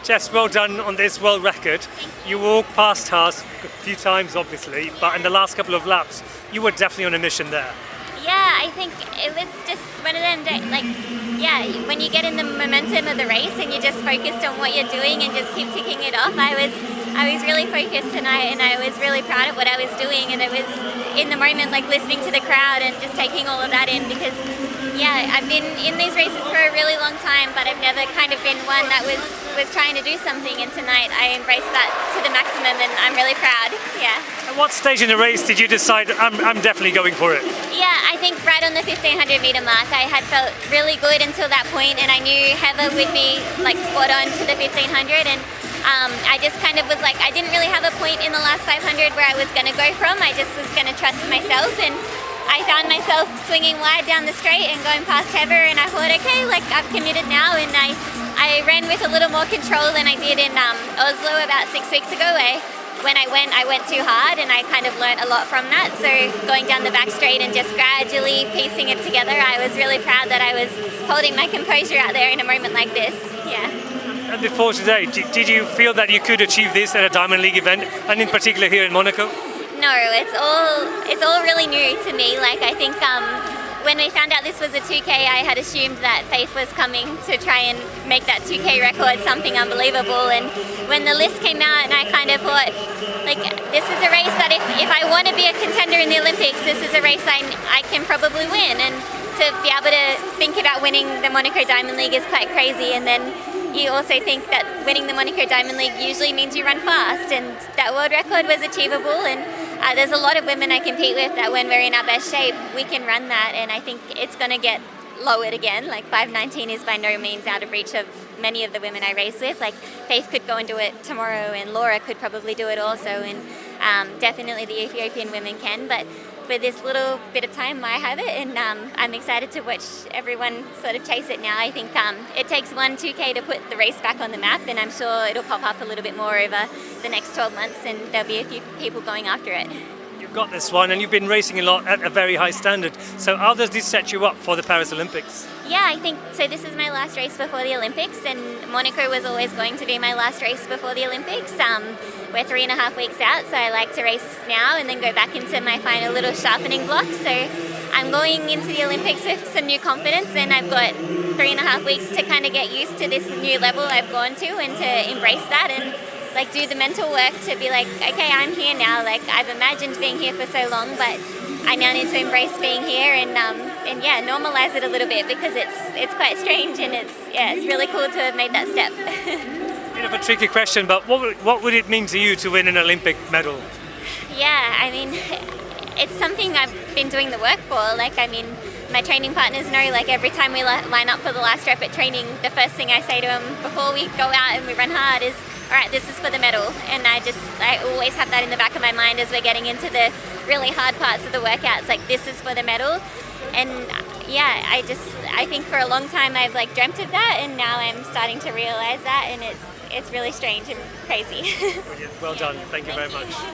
Jess, well done on this world record. You walked past us a few times, obviously, but in the last couple of laps, you were definitely on a mission there. Yeah, I think it was just one of them days, like, yeah, when you get in the momentum of the race and you're just focused on what you're doing and just keep ticking it off. I was really focused tonight, and I was really proud of what I was doing, and it was in the moment, like listening to the crowd and just taking all of that in, because yeah, I've been in these races for a really long time, but I've never kind of been one that was trying to do something, and tonight I embraced that to the maximum, and I'm really proud. Yeah. At what stage in the race did you decide I'm definitely going for it? Yeah, I think right on the 1500 meter mark I had felt really good until that point, and I knew Heather would be like spot on to the 1500, and I just kind of was like, I didn't really have a point in the last 500 where I was going to go from. I just was going to trust myself, and I found myself swinging wide down the straight and going past Heather, and I thought, okay, like I've committed now, and I ran with a little more control than I did in Oslo about 6 weeks ago. When I went too hard, and I kind of learnt a lot from that. So going down the back straight and just gradually piecing it together, I was really proud that I was holding my composure out there in a moment like this. Yeah. And before today, did you feel that you could achieve this at a Diamond League event, and in particular here in Monaco? No, it's all really new to me. Like, I think when we found out this was a 2K, I had assumed that Faith was coming to try and make that 2K record something unbelievable. And when the list came out, and I kind of thought, like, this is a race that if I want to be a contender in the Olympics, this is a race I can probably win. And to be able to think about winning the Monaco Diamond League is quite crazy. And then you also think that winning the Monaco Diamond League usually means you run fast, and that world record was achievable. And there's a lot of women I compete with that when we're in our best shape, we can run that, and I think it's going to get lowered again. Like 5:19 is by no means out of reach of many of the women I race with. Like Faith could go and do it tomorrow, and Laura could probably do it also, and definitely the Ethiopian women can, but for this little bit of time I have it, and I'm excited to watch everyone sort of chase it now. I think it takes one 2K to put the race back on the map, and I'm sure it'll pop up a little bit more over the next 12 months, and there'll be a few people going after it. You've got this one, and you've been racing a lot at a very high standard. So how does this set you up for the Paris Olympics? Yeah, I think so. This is my last race before the Olympics, and Monaco was always going to be my last race before the Olympics. We're 3.5 weeks out, so I like to race now and then go back into my final little sharpening block. So I'm going into the Olympics with some new confidence, and I've got 3.5 weeks to kind of get used to this new level I've gone to, and to embrace that, and like do the mental work to be like, okay, I'm here now. Like I've imagined being here for so long, but I now need to embrace being here, and yeah, normalize it a little bit, because it's quite strange, and it's really cool to have made that step. Bit of a tricky question, but what would it mean to you to win an Olympic medal? Yeah, I mean, it's something I've been doing the work for. Like, I mean, my training partners know, like every time we line up for the last rep at training, the first thing I say to them before we go out and we run hard is, all right, this is for the medal. And I always have that in the back of my mind as we're getting into the really hard parts of the workouts, like this is for the medal. And yeah, I think for a long time I've like dreamt of that, and now I'm starting to realize that, and it's really strange and crazy. Brilliant. Well done. Thank you very much.